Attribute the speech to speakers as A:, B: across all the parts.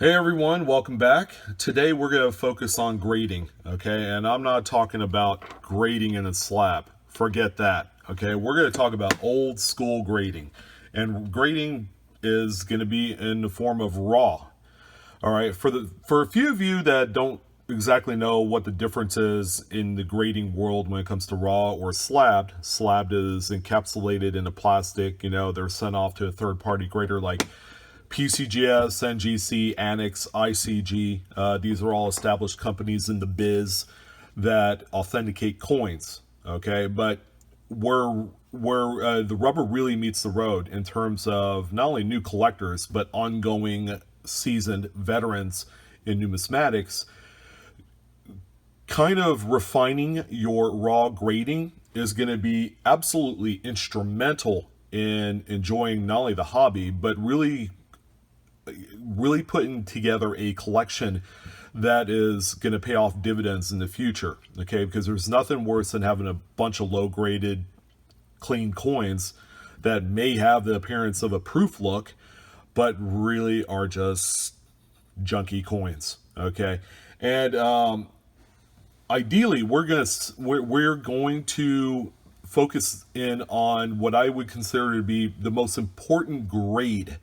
A: Hey everyone, welcome back. Today we're going to focus on grading, okay? And I'm not talking about grading in a slab. Forget that, okay? We're going to talk about old school grading. And grading is going to be in the form of raw. All right, for a few of you that don't exactly know what the difference is in the grading world when it comes to raw or slabbed. Slabbed is encapsulated in a plastic, they're sent off to a third-party grader like PCGS, NGC, Annex, ICG. These are all established companies in the biz that authenticate coins. Okay, but where the rubber really meets the road in terms of not only new collectors but ongoing seasoned veterans in numismatics, kind of refining your raw grading is going to be absolutely instrumental in enjoying not only the hobby but really putting together a collection that is going to pay off dividends in the future. Okay, because there's nothing worse than having a bunch of low graded clean coins that may have the appearance of a proof look but really are just junky coins. Okay, and ideally we're going to focus in on what I would consider to be the most important grade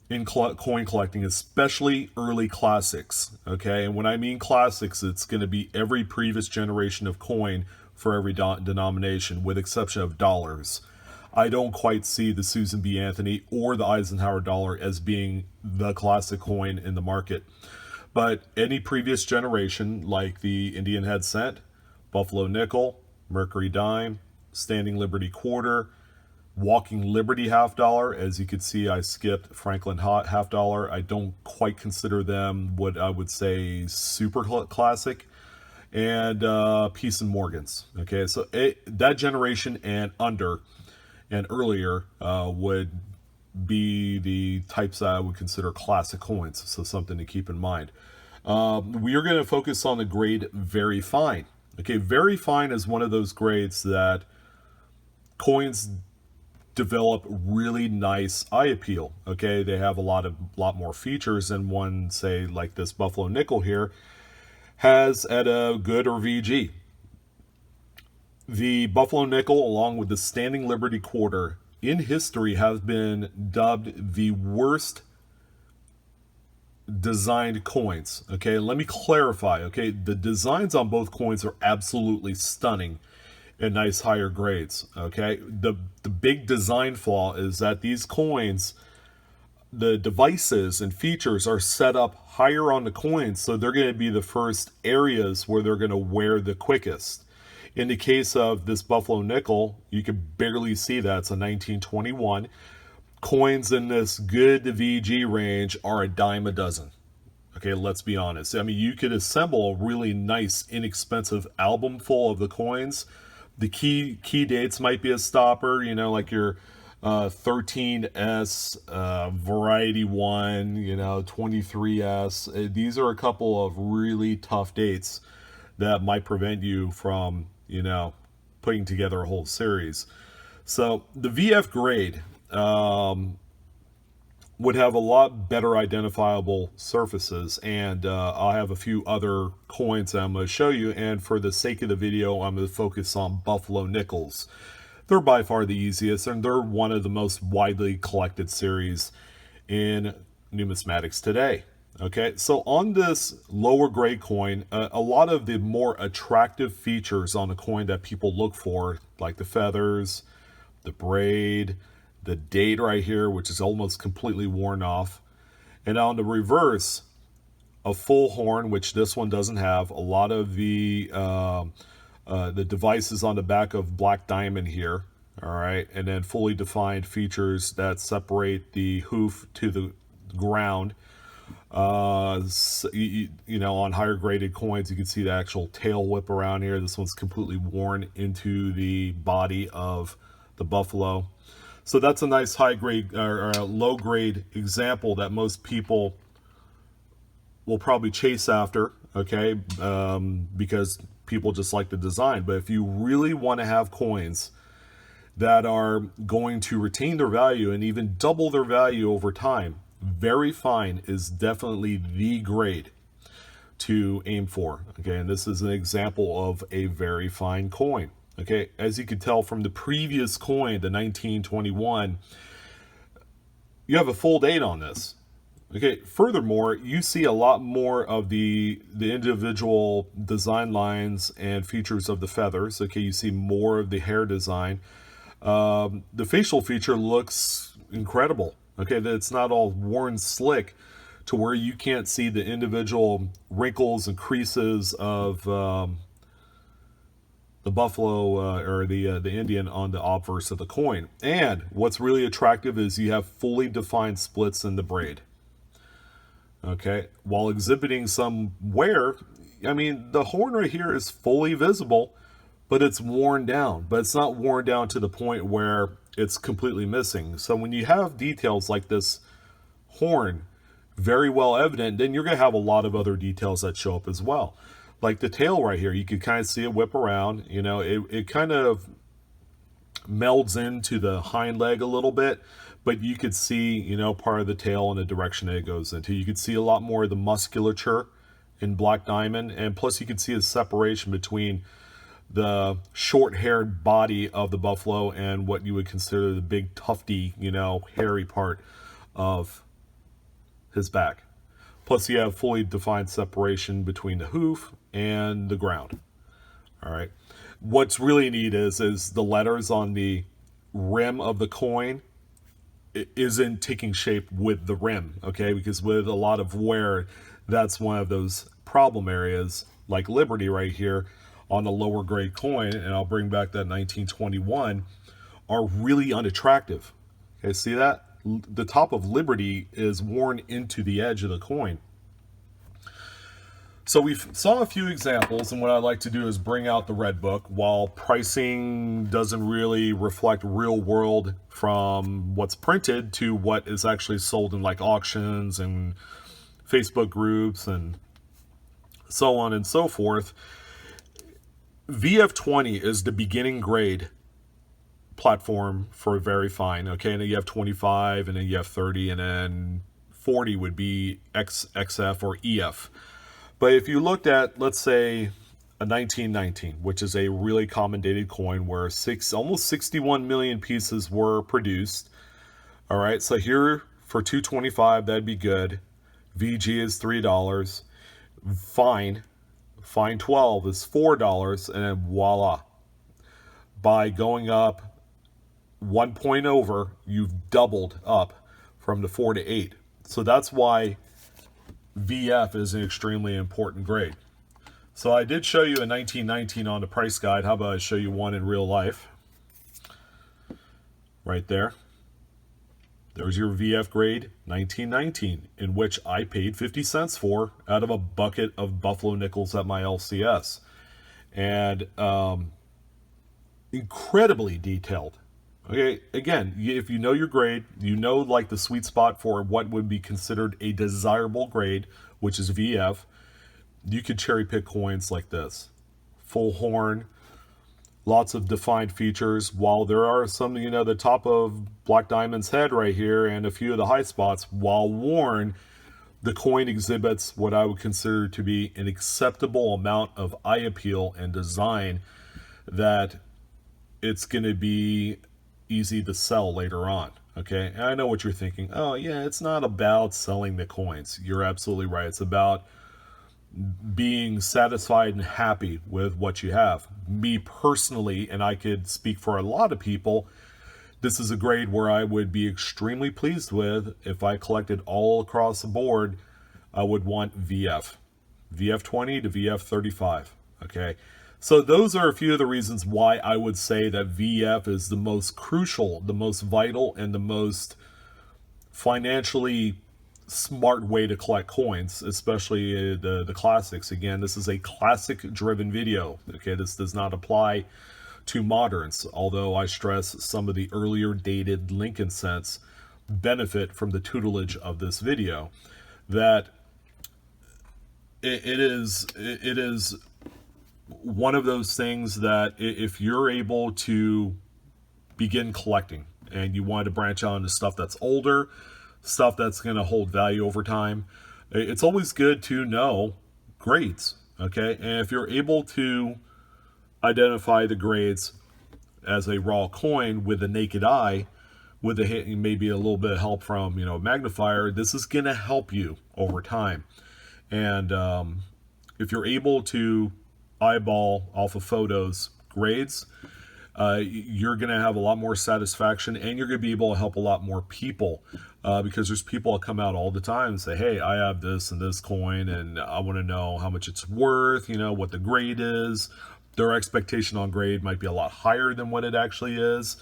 A: in coin collecting, especially early classics. Okay, and when I mean classics, it's going to be every previous generation of coin for every denomination, with exception of dollars. I don't quite see the Susan B. Anthony or the Eisenhower dollar as being the classic coin in the market. But any previous generation, like the Indian head cent, Buffalo nickel, Mercury dime, Standing Liberty quarter, Walking Liberty half dollar. As you can see, I skipped Franklin half dollar. I don't quite consider them what I would say super classic. And Peace and Morgans. Okay, so that generation and under and earlier would be the types that I would consider classic coins. So something to keep in mind. We are going to focus on the grade very fine. Okay, very fine is one of those grades that coins develop really nice eye appeal. Okay, they have a lot more features than one, say, like this Buffalo nickel here has at a good or VG. The Buffalo nickel, along with the Standing Liberty quarter, in history have been dubbed the worst designed coins. Okay, let me clarify. Okay, the designs on both coins are absolutely stunning and nice higher grades. Okay, the big design flaw is that these coins, the devices and features are set up higher on the coins, so they're going to be the first areas where they're going to wear the quickest. In the case of this Buffalo nickel, you can barely see that. It's a 1921. Coins in this good VG range are a dime a dozen. Okay, let's be honest. I mean, you could assemble a really nice, inexpensive album full of the coins. The key dates might be a stopper, like your 13S, Variety 1, 23S. These are a couple of really tough dates that might prevent you from, putting together a whole series. So the VF grade would have a lot better identifiable surfaces, and I'll have a few other coins that I'm going to show you, and for the sake of the video I'm going to focus on Buffalo nickels. They're by far the easiest, and they're one of the most widely collected series in numismatics today. Okay, so on this lower grade coin, a lot of the more attractive features on the coin that people look for, like the feathers, the braid, the date right here, which is almost completely worn off. And on the reverse, a full horn, which this one doesn't have. A lot of the devices on the back of Black Diamond here. All right. And then fully defined features that separate the hoof to the ground. On higher graded coins, you can see the actual tail whip around here. This one's completely worn into the body of the Buffalo. So that's a nice high grade or low grade example that most people will probably chase after, okay, because people just like the design. But if you really want to have coins that are going to retain their value and even double their value over time, Very fine is definitely the grade to aim for. Okay, and this is an example of a very fine coin. Okay, as you can tell from the previous coin, the 1921, you have a full date on this. Okay, furthermore, you see a lot more of the individual design lines and features of the feathers. Okay, you see more of the hair design. The facial feature looks incredible. Okay, that it's not all worn slick to where you can't see the individual wrinkles and creases of the buffalo or the Indian on the obverse of the coin. And what's really attractive is you have fully defined splits in the braid. Okay, while exhibiting some wear, I mean, the horn right here is fully visible, but it's worn down. But it's not worn down to the point where it's completely missing. So when you have details like this horn very well evident, then you're going to have a lot of other details that show up as well. Like the tail right here, you can kind of see it whip around. You know, it kind of melds into the hind leg a little bit, but you could see, you know, part of the tail in the direction that it goes into. You could see a lot more of the musculature in Black Diamond, and plus you could see a separation between the short-haired body of the buffalo and what you would consider the big tufty, you know, hairy part of his back. Plus you have fully defined separation between the hoof and the ground. All right. What's really neat is the letters on the rim of the coin isn't taking shape with the rim, okay? Because with a lot of wear, that's one of those problem areas, like Liberty right here on the lower grade coin, and I'll bring back that 1921, are really unattractive. Okay, see that? The top of Liberty is worn into the edge of the coin. So we saw a few examples, and what I'd like to do is bring out the red book. While pricing doesn't really reflect real world from what's printed to what is actually sold in like auctions and Facebook groups and so on and so forth, VF20 is the beginning grade platform for very fine. Okay, and then you have 25, and then you have 30, and then 40 would be XF or EF. But if you looked at, let's say, a 1919, which is a really common dated coin where almost 61 million pieces were produced. All right, so here for 225, that'd be good. VG is $3. Fine 12 is $4, and then voila. By going up 1 point over, you've doubled up from the 4 to 8. So that's why VF is an extremely important grade. So I did show you a 1919 on the price guide. How about I show you one in real life? Right there. There's your VF grade 1919, in which I paid 50 cents for out of a bucket of Buffalo nickels at my LCS. And incredibly detailed. Okay, again, if you know your grade, you know like the sweet spot for what would be considered a desirable grade, which is VF, you could cherry pick coins like this. Full horn, lots of defined features, while there are some, you know, the top of Black Diamond's head right here and a few of the high spots, while worn, the coin exhibits what I would consider to be an acceptable amount of eye appeal and design that it's going to be easy to sell later on. Okay, and I know what you're thinking. Oh yeah, it's not about selling the coins. You're absolutely right. It's about being satisfied and happy with what you have. Me personally, and I could speak for a lot of people, this is a grade where I would be extremely pleased with. If I collected all across the board, I would want VF 20 to VF 35. Okay, so those are a few of the reasons why I would say that VF is the most crucial, the most vital, and the most financially smart way to collect coins, especially the classics. Again, this is a classic driven video. Okay, this does not apply to moderns, although I stress some of the earlier dated Lincoln cents benefit from the tutelage of this video. That it is one of those things that if you're able to begin collecting and you want to branch out into stuff that's older, stuff that's going to hold value over time. It's always good to know grades, okay? And if you're able to identify the grades as a raw coin with a naked eye, with maybe a little bit of help from a magnifier, this is going to help you over time. And if you're able to eyeball off of photos grades, you're going to have a lot more satisfaction, and you're going to be able to help a lot more people, because there's people that come out all the time and say, hey, I have this and this coin and I want to know how much it's worth, what the grade is. Their expectation on grade might be a lot higher than what it actually is.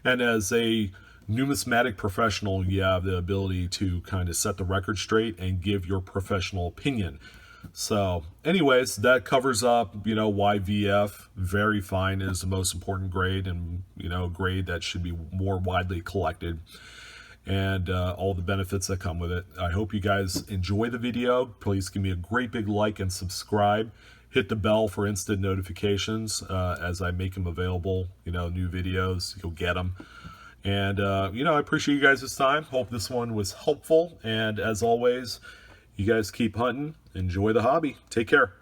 A: And as a numismatic professional, you have the ability to kind of set the record straight and give your professional opinion. So anyways, that covers up, why VF, very fine, is the most important grade, and, grade that should be more widely collected, and all the benefits that come with it. I hope you guys enjoy the video. Please give me a great big like and subscribe. Hit the bell for instant notifications as I make them available. New videos, you'll get them. And, I appreciate you guys' time. Hope this one was helpful. And as always, you guys keep hunting. Enjoy the hobby. Take care.